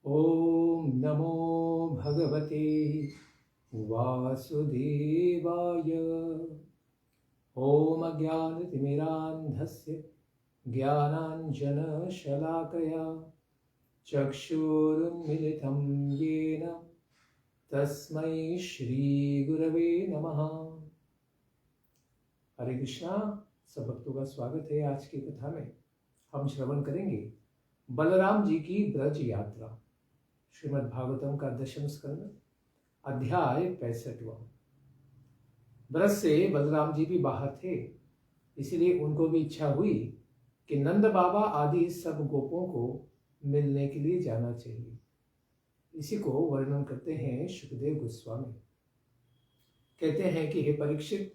ॐ नमो भगवते वासुदेवाय। ॐ अज्ञानतिमिरान्धस्य ज्ञानाञ्जनशलाकया चक्षुरुन्मिलितं येन तस्मै श्रीगुरवे नमः। हरे कृष्णा। सब भक्तों का स्वागत है। आज की कथा में हम श्रवण करेंगे बलराम जी की ब्रज यात्रा, श्रीमद् भागवतम का 10वां स्कंद, अध्याय 65वां। ब्रज से बलराम जी भी बाहर थे, इसलिए उनको भी इच्छा हुई कि नंद बाबा आदि सब गोपों को मिलने के लिए जाना चाहिए। इसी को वर्णन करते हैं सुखदेव गोस्वामी। कहते हैं कि हे परीक्षित,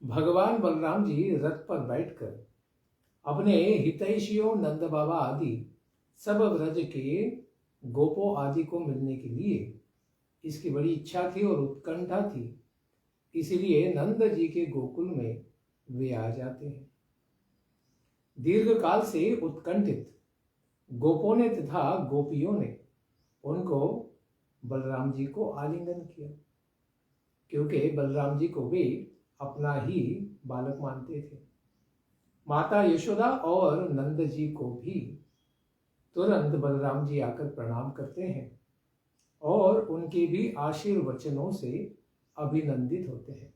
भगवान बलराम जी रथ पर बैठकर अपने हितैषियों नंद बाबा आदि सब व्रज के गोपों आदि को मिलने के लिए इसकी बड़ी इच्छा थी और उत्कंठा थी। इसीलिए नंद जी के गोकुल में वे आ जाते हैं। दीर्घ काल से उत्कंठित गोपों ने तथा गोपियों ने उनको बलराम जी को आलिंगन किया, क्योंकि बलराम जी को वे अपना ही बालक मानते थे। माता यशोदा और नंद जी को भी तुरंत बलराम जी आकर प्रणाम करते हैं और उनके भी आशीर्वचनों से अभिनंदित होते हैं।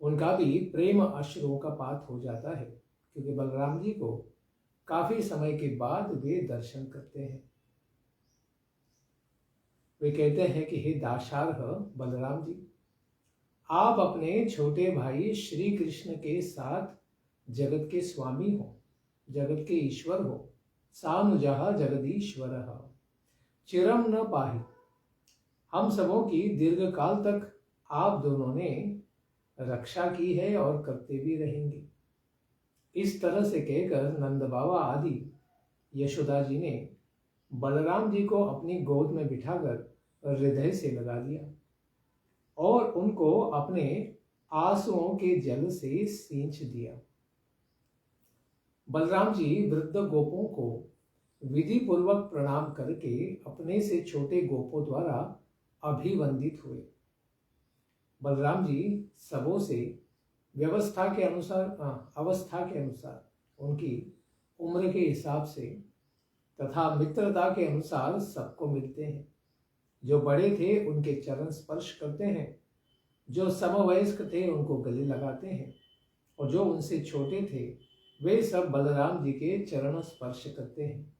उनका भी प्रेम अश्रुओं का पात हो जाता है, क्योंकि बलराम जी को काफी समय के बाद वे दर्शन करते हैं। वे कहते हैं कि हे दाशार्ह बलराम जी, आप अपने छोटे भाई श्री कृष्ण के साथ जगत के स्वामी हो, जगत के ईश्वर हो। सानुजः जगदीश्वर चिरम न पाहि। हम सबों की दीर्घ काल तक आप दोनों ने रक्षा की है और करते भी रहेंगे। इस तरह से कहकर नंद बाबा आदि यशोदा जी ने बलराम जी को अपनी गोद में बिठाकर हृदय से लगा लिया और उनको अपने आंसुओं के जल से सींच दिया। बलराम जी वृद्ध गोपों को विधि पूर्वक प्रणाम करके अपने से छोटे गोपों द्वारा अभिवंदित हुए। बलराम जी सबों से अवस्था के अनुसार उनकी उम्र के हिसाब से तथा मित्रता के अनुसार सबको मिलते हैं। जो बड़े थे उनके चरण स्पर्श करते हैं, जो समवयस्क थे उनको गले लगाते हैं, और जो उनसे छोटे थे वे सब बलराम जी के चरण स्पर्श करते हैं।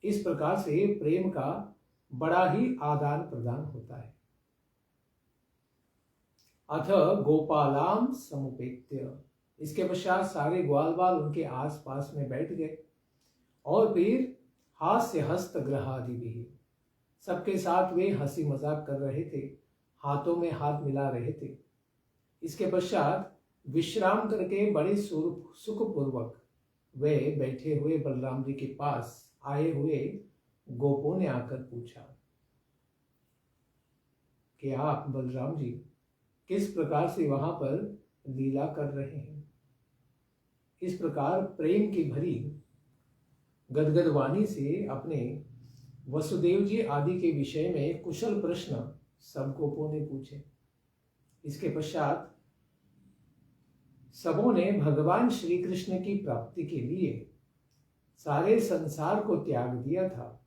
इस प्रकार से प्रेम का बड़ा ही आदान प्रदान होता है। अथ गोपालाम समुपेत्य। इसके पश्चात सारे ग्वाल बाल उनके आस पास में बैठ गए और फिर हास्य हस्त ग्रहादि भी, सबके साथ वे हंसी मजाक कर रहे थे, हाथों में हाथ मिला रहे थे। इसके पश्चात विश्राम करके बड़े सुखपूर्वक वे बैठे हुए बलराम जी के पास आए हुए गोपों ने आकर पूछा कि आप बलराम जी किस प्रकार से वहां पर लीला कर रहे हैं। इस प्रकार प्रेम की भरी गदगद वाणी से अपने वसुदेव जी आदि के विषय में कुशल प्रश्न सब गोपों ने पूछे। इसके पश्चात सबों ने भगवान श्री कृष्ण की प्राप्ति के लिए सारे संसार को त्याग दिया था,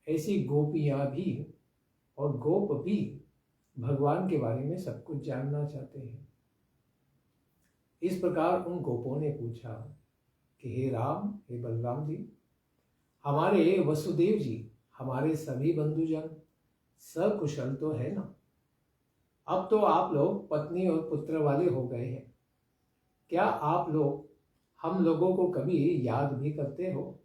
ऐसी गोपियां भी और गोप भी भगवान के बारे में सब कुछ जानना चाहते हैं। इस प्रकार उन गोपों ने पूछा कि हे राम, हे बलराम जी, हमारे वसुदेव जी, हमारे सभी बंधुजन सकुशल तो है ना? अब तो आप लोग पत्नी और पुत्र वाले हो गए हैं। क्या आप लोग हम लोगों को कभी याद भी करते हो?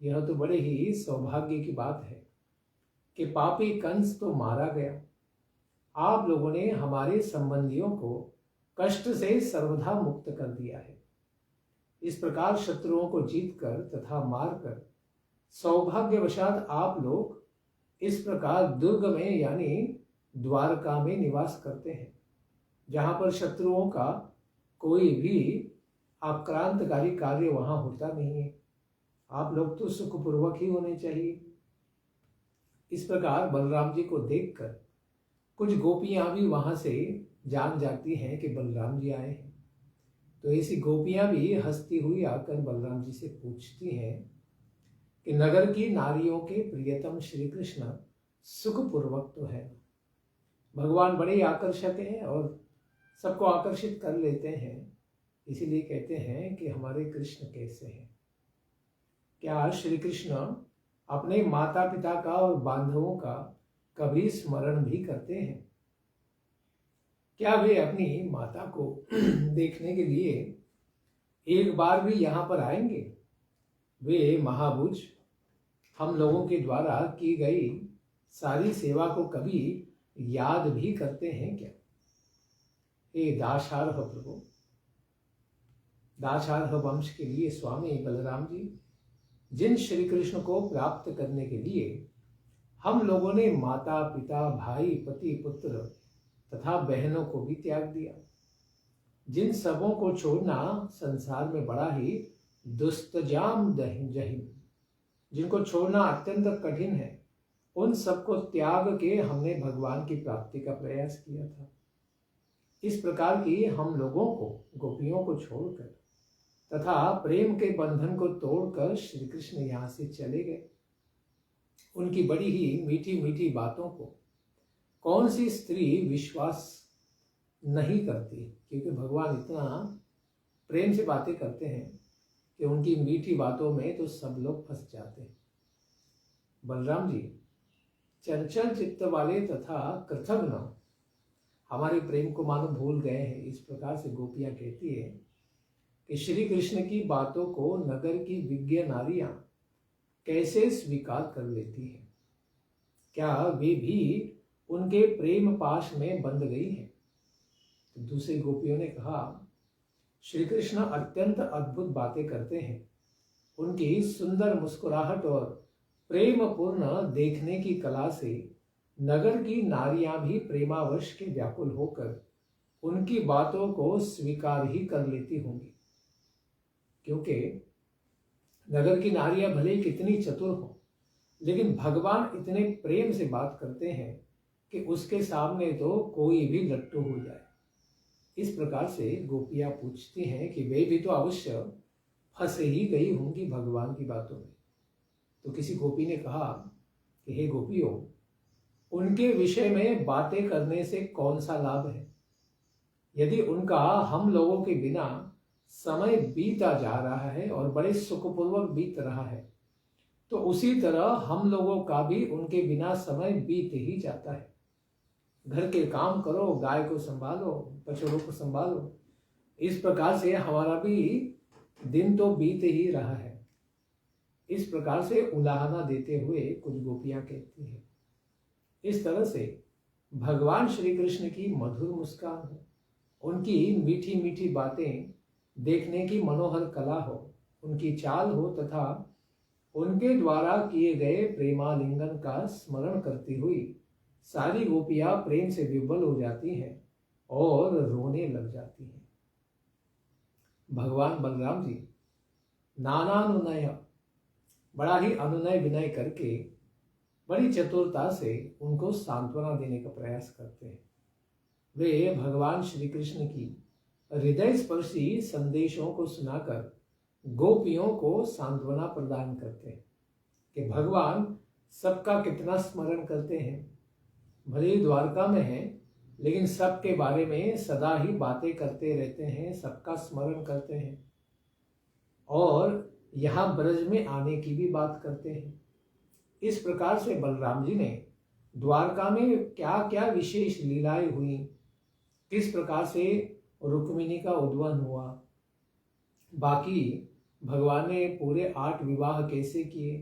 यह तो बड़े ही सौभाग्य की बात है कि पापी कंस तो मारा गया। आप लोगों ने हमारे संबंधियों को कष्ट से सर्वथा मुक्त कर दिया है। इस प्रकार शत्रुओं को जीतकर तथा मारकर सौभाग्यवशात आप लोग इस प्रकार दुर्ग में यानी द्वारका में निवास करते हैं, जहां पर शत्रुओं का कोई भी आक्रांतकारी कार्य वहां होता नहीं है। आप लोग तो सुखपूर्वक ही होने चाहिए। इस प्रकार बलराम जी को देखकर कुछ गोपियां भी वहां से जान जाती हैं कि बलराम जी आए हैं। तो ऐसी गोपियां भी हंसती हुई आकर बलराम जी से पूछती हैं कि नगर की नारियों के प्रियतम श्री कृष्ण सुखपूर्वक तो है। भगवान बड़े ही आकर्षक हैं और सबको आकर्षित कर लेते हैं, इसीलिए कहते हैं कि हमारे कृष्ण कैसे हैं। क्या श्री कृष्ण अपने माता पिता का और बांधवों का कभी स्मरण भी करते हैं? क्या वे अपनी माता को देखने के लिए एक बार भी यहाँ पर आएंगे? वे महाभुज हम लोगों के द्वारा की गई सारी सेवा को कभी याद भी करते हैं क्या? हे दाशार्ह प्रभु, दाशार्ह वंश के लिए स्वामी बलराम जी, जिन श्री कृष्ण को प्राप्त करने के लिए हम लोगों ने माता पिता भाई पति पुत्र तथा बहनों को भी त्याग दिया, जिन सबों को छोड़ना संसार में बड़ा ही दुस्तजाम जहिम, जिनको छोड़ना अत्यंत कठिन है, उन सबको त्याग के हमने भगवान की प्राप्ति का प्रयास किया था। इस प्रकार की हम लोगों को गोपियों को छोड़कर तथा प्रेम के बंधन को तोड़कर श्री कृष्ण यहाँ से चले गए। उनकी बड़ी ही मीठी मीठी बातों को कौन सी स्त्री विश्वास नहीं करती, क्योंकि भगवान इतना प्रेम से बातें करते हैं कि उनकी मीठी बातों में तो सब लोग फंस जाते हैं। बलराम जी चंचल चित्त वाले तथा कृतघ्न हमारे प्रेम को मानो भूल गए हैं। इस प्रकार से गोपियां कहती है कि श्री कृष्ण की बातों को नगर की विज्ञ नारियां कैसे स्वीकार कर लेती हैं? क्या वे भी उनके प्रेम पाश में बंध गई हैं? तो दूसरी गोपियों ने कहा, श्री कृष्ण अत्यंत अद्भुत बातें करते हैं। उनकी सुंदर मुस्कुराहट और प्रेम पूर्ण देखने की कला से नगर की नारियां भी प्रेमावश के व्याकुल होकर उनकी बातों को स्वीकार ही कर लेती होंगी, क्योंकि नगर की नारियां भले ही कितनी चतुर हो, लेकिन भगवान इतने प्रेम से बात करते हैं कि उसके सामने तो कोई भी लट्टू हो जाए। इस प्रकार से गोपियां पूछती हैं कि वे भी तो अवश्य फंस ही गई होंगी भगवान की बातों में। तो किसी गोपी ने कहा कि हे गोपियों, उनके विषय में बातें करने से कौन सा लाभ है? यदि उनका हम लोगों के बिना समय बीता जा रहा है और बड़े सुखपूर्वक बीत रहा है, तो उसी तरह हम लोगों का भी उनके बिना समय बीत ही जाता है। घर के काम करो, गाय को संभालो, बछड़ों को संभालो, इस प्रकार से हमारा भी दिन तो बीत ही रहा है। इस प्रकार से उलाहना देते हुए कुछ गोपियां कहती हैं। इस तरह से भगवान श्री कृष्ण की मधुर मुस्कान हो, उनकी मीठी मीठी बातें देखने की मनोहर कला हो, उनकी चाल हो तथा उनके द्वारा किए गए प्रेमालिंगन का स्मरण करती हुई सारी गोपियां प्रेम से विह्वल हो जाती हैं और रोने लग जाती हैं। भगवान बलराम जी नानानुनय, बड़ा ही अनुनय विनय करके बड़ी चतुरता से उनको सांत्वना देने का प्रयास करते हैं। वे भगवान श्री कृष्ण की हृदय स्पर्शी संदेशों को सुनाकर गोपियों को सांत्वना प्रदान करते हैं कि भगवान सबका कितना स्मरण करते हैं। भले ही द्वारका में हैं, लेकिन सबके बारे में सदा ही बातें करते रहते हैं, सबका स्मरण करते हैं और यहाँ ब्रज में आने की भी बात करते हैं। इस प्रकार से बलराम जी ने द्वारका में क्या क्या विशेष लीलाएं हुई, किस प्रकार से रुक्मिणी का उद्वन हुआ, बाकी भगवान ने पूरे 8 विवाह कैसे किए,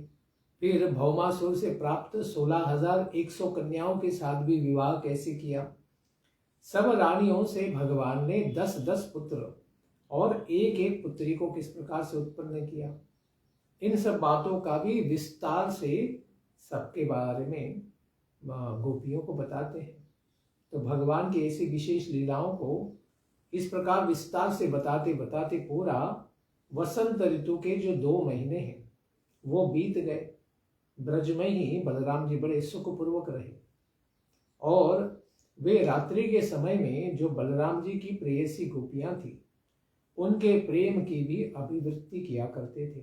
फिर भौमासुर से प्राप्त 16,100 कन्याओं के साथ भी विवाह कैसे किया, सब रानियों से भगवान ने 10-10 पुत्र और एक एक पुत्री को किस प्रकार से उत्पन्न किया, इन सब बातों का भी विस्तार से सबके बारे में गोपियों को बताते हैं। तो भगवान की ऐसी विशेष लीलाओं को इस प्रकार विस्तार से बताते बताते पूरा वसंत ऋतु के जो 2 महीने हैं वो बीत गए। ब्रज में ही बलराम जी बड़े सुखपूर्वक रहे और वे रात्रि के समय में जो बलराम जी की प्रेयसी गोपियां थी उनके प्रेम की भी अभिव्यक्ति किया करते थे।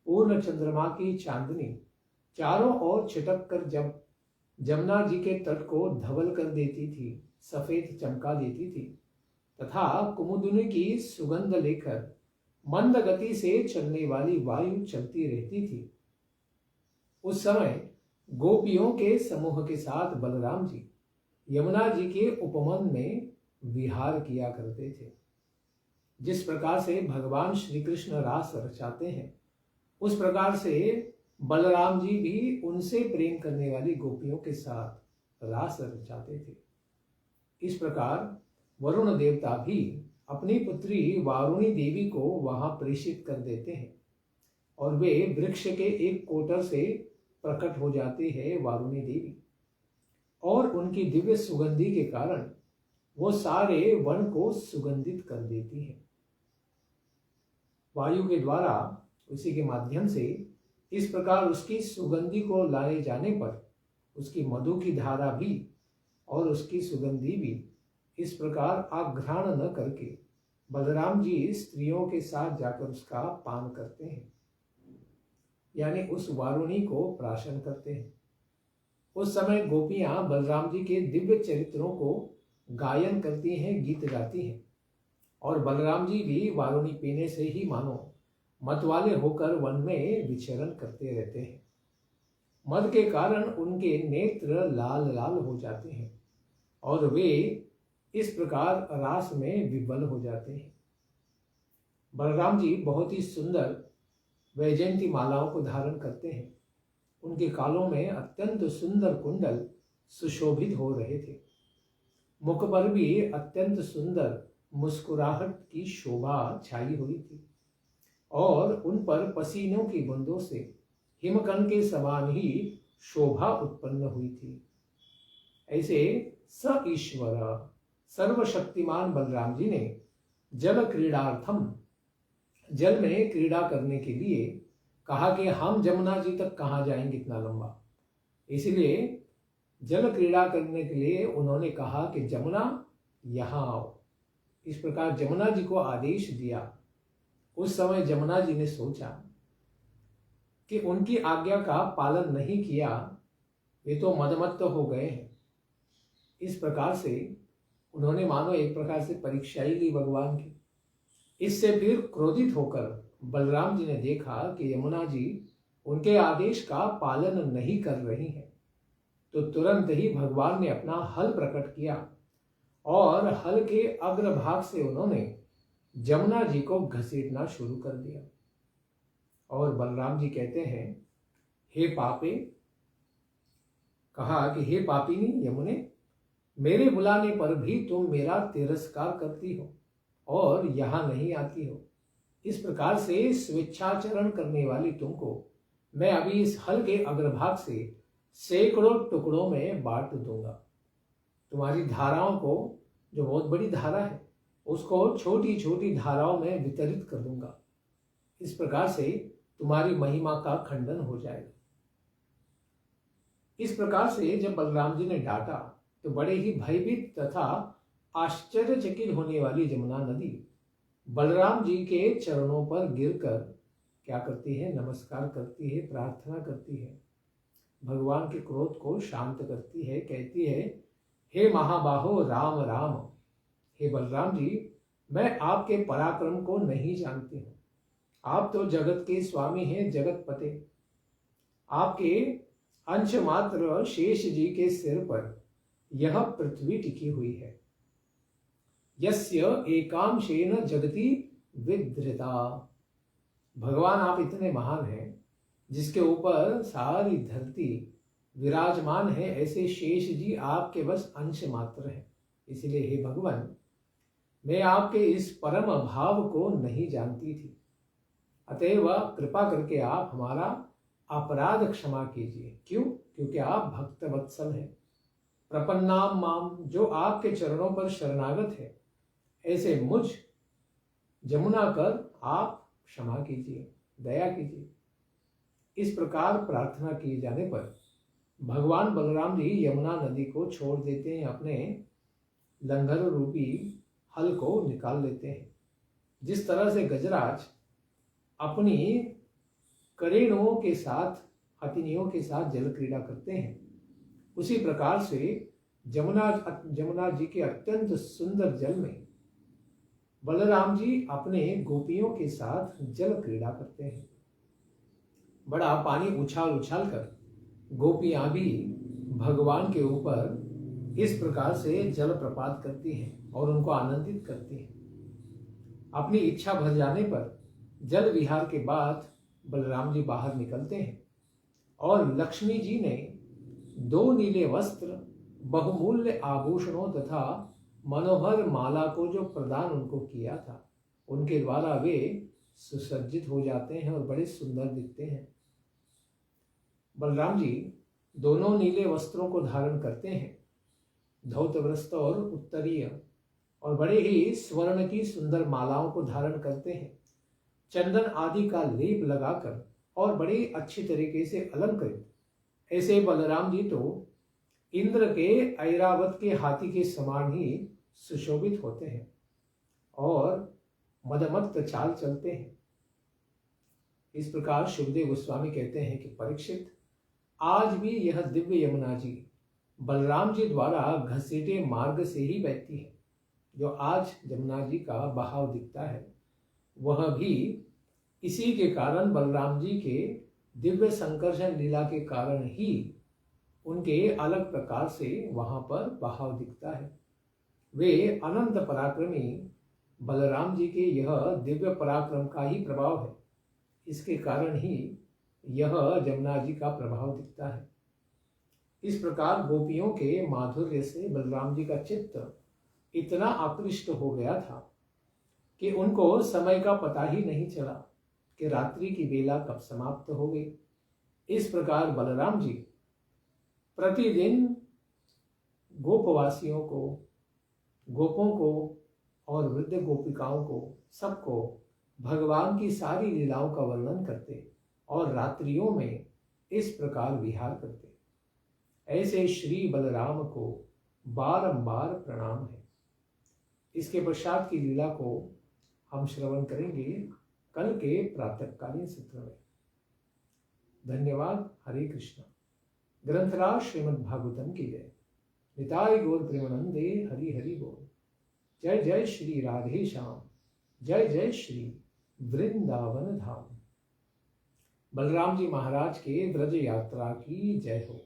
पूर्ण चंद्रमा की चांदनी चारों ओर छिटक कर जब जमुना जी के तट को धवल कर देती थी, सफेद चमका देती थी तथा कुमुदिनी की सुगंध लेकर मंद गति से चलने वाली वायु चलती रहती थी, उस समय गोपियों के समूह के साथ बलराम जी यमुना जी के उपवन में विहार किया करते थे। जिस प्रकार से भगवान श्री कृष्ण रास रचाते हैं उस प्रकार से बलराम जी भी उनसे प्रेम करने वाली गोपियों के साथ रास रचाते थे। इस प्रकार वरुण देवता भी अपनी पुत्री वारुणी देवी को वहां प्रेषित कर देते हैं और वे वृक्ष के एक कोटर से प्रकट हो जाती है वारुणी देवी और उनकी दिव्य सुगंधि के कारण वो सारे वन को सुगंधित कर देती है। वायु के द्वारा उसी के माध्यम से इस प्रकार उसकी सुगंधि को लाए जाने पर उसकी मधु की धारा भी और उसकी सुगंधि भी इस प्रकार आघ्राण न करके बलराम जी स्त्रियों के साथ जाकर उसका पान करते हैं, यानी उस वारुणी को प्राशन करते हैं। उस समय गोपियां बलराम जी के दिव्य चरित्रों को गायन करती हैं, गीत गाती हैं और बलराम जी भी वारुणी पीने से ही मानो मतवाले होकर वन में विचरण करते रहते हैं। मद के कारण उनके नेत्र लाल लाल हो जाते हैं और वे इस प्रकार रास में विवल हो जाते हैं। बलराम जी बहुत ही सुंदर वैजयंती मालाओं को धारण करते हैं। उनके कालों में अत्यंत सुंदर कुंडल सुशोभित हो रहे थे। मुख पर भी अत्यंत सुंदर मुस्कुराहट की शोभा छाई हुई थी और उन पर पसीनों की बूंदों से हिमकण के समान ही शोभा उत्पन्न हुई थी। ऐसे स ईश्वर सर्वशक्तिमान बलराम जी ने जल क्रीडार्थम जल में क्रीड़ा करने के लिए कहा कि हम जमुना जी तक कहाँ जाएंगे इतना लंबा, इसलिए जल क्रीड़ा करने के लिए उन्होंने कहा कि जमुना यहाँ आओ। इस प्रकार जमुना जी को आदेश दिया। उस समय जमुना जी ने सोचा कि उनकी आज्ञा का पालन नहीं किया, वे तो मदमत्त हो गए हैं। इस प्रकार से उन्होंने मानो एक प्रकार से परीक्षा ही ली भगवान की। इससे फिर क्रोधित होकर बलराम जी ने देखा कि यमुना जी उनके आदेश का पालन नहीं कर रही हैं, तो तुरंत ही भगवान ने अपना हल प्रकट किया और हल के अग्रभाग से उन्होंने जमुना जी को घसीटना शुरू कर दिया। और बलराम जी कहते हैं, हे पापे, कहा कि हे पापिनी यमुने, मेरे बुलाने पर भी तुम मेरा तिरस्कार करती हो और यहां नहीं आती हो। इस प्रकार से स्वेच्छाचरण करने वाली तुमको मैं अभी इस हल के अग्रभाग से सैकड़ों टुकड़ों में बांट दूंगा। तुम्हारी धाराओं को, जो बहुत बड़ी धारा है, उसको छोटी छोटी धाराओं में वितरित कर दूंगा। इस प्रकार से तुम्हारी महिमा का खंडन हो जाएगा। इस प्रकार से जब बलराम जी ने डांटा तो बड़े ही भयभीत तथा आश्चर्यचकित होने वाली जमुना नदी बलराम जी के चरणों पर गिरकर क्या करती है, नमस्कार करती है, प्रार्थना करती है, भगवान के क्रोध को शांत करती है, कहती है, हे महाबाहो राम राम, हे बलराम जी, मैं आपके पराक्रम को नहीं जानती हूँ। आप तो जगत के स्वामी हैं, जगत पते। आपके अंश मात्र शेष जी के सिर पर यह पृथ्वी टिकी हुई है। यस्य एकांशेन जगति विधृता। भगवान आप इतने महान हैं जिसके ऊपर सारी धरती विराजमान है, ऐसे शेष जी आपके बस अंश मात्र है। इसलिए हे भगवान, मैं आपके इस परम भाव को नहीं जानती थी, अतएव कृपा करके आप हमारा अपराध क्षमा कीजिए। क्यों? क्योंकि आप भक्त वत्सल हैं। प्रपन्नाम माम, जो आपके चरणों पर शरणागत है, ऐसे मुझ जमुना कर आप क्षमा कीजिए, दया कीजिए। इस प्रकार प्रार्थना किए जाने पर भगवान बलराम जी यमुना नदी को छोड़ देते हैं, अपने लंगर रूपी हल को निकाल लेते हैं। जिस तरह से गजराज अपनी करेणुओं के साथ, हथिनियों के साथ जल क्रीड़ा करते हैं, उसी प्रकार से जमुना जी के अत्यंत सुंदर जल में बलराम जी अपने गोपियों के साथ जल क्रीड़ा करते हैं। बड़ा पानी उछाल उछाल कर गोपियां भी भगवान के ऊपर इस प्रकार से जल प्रपात करती हैं और उनको आनंदित करती हैं। अपनी इच्छा भर जाने पर जल विहार के बाद बलराम जी बाहर निकलते हैं और लक्ष्मी जी ने 2 नीले वस्त्र, बहुमूल्य आभूषणों तथा मनोहर माला को जो प्रदान उनको किया था, उनके द्वारा वे सुसज्जित हो जाते हैं और बड़े सुंदर दिखते हैं। बलराम जी दोनों नीले वस्त्रों को धारण करते हैं, धौतवस्त्र और उत्तरीय, और बड़े ही स्वर्ण की सुंदर मालाओं को धारण करते हैं। चंदन आदि का लेप लगाकर और बड़ी अच्छी तरीके से अलंकृत ऐसे बलराम जी तो इंद्र के ऐरावत के हाथी के समान ही सुशोभित होते हैं और मदमस्त चाल चलते हैं। इस प्रकार शुभदेव गोस्वामी कहते हैं कि परीक्षित, आज भी यह दिव्य यमुना जी बलराम जी द्वारा घसीटे मार्ग से ही बहती है। जो आज यमुना जी का बहाव दिखता है, वह भी इसी के कारण, बलराम जी के दिव्य संकर्षण लीला के कारण ही उनके अलग प्रकार से वहां पर बहाव दिखता है। वे अनंत पराक्रमी बलराम जी के यह दिव्य पराक्रम का ही प्रभाव है। इसके कारण ही यह यमुना जी का प्रभाव दिखता है। इस प्रकार गोपियों के माधुर्य से बलराम जी का चित्त इतना आकृष्ट हो गया था कि उनको समय का पता ही नहीं चला कि रात्रि की बेला कब समाप्त हो गई। इस प्रकार बलराम जी प्रतिदिन गोपवासियों को, गोपों को और वृद्ध गोपिकाओं को, सबको भगवान की सारी लीलाओं का वर्णन करते और रात्रियों में इस प्रकार विहार करते। ऐसे श्री बलराम को बारंबार प्रणाम है। इसके पश्चात की लीला को हम श्रवण करेंगे कल के प्रातःकालीन सत्र में। धन्यवाद। हरे कृष्णा। ग्रंथराज श्रीमद् भागवतम की जय। निताय गौर प्रेमानंदे। हरि हरि बोल। जय जय श्री राधे श्याम। जय जय श्री वृंदावन धाम। बलराम जी महाराज के ब्रज यात्रा की जय हो।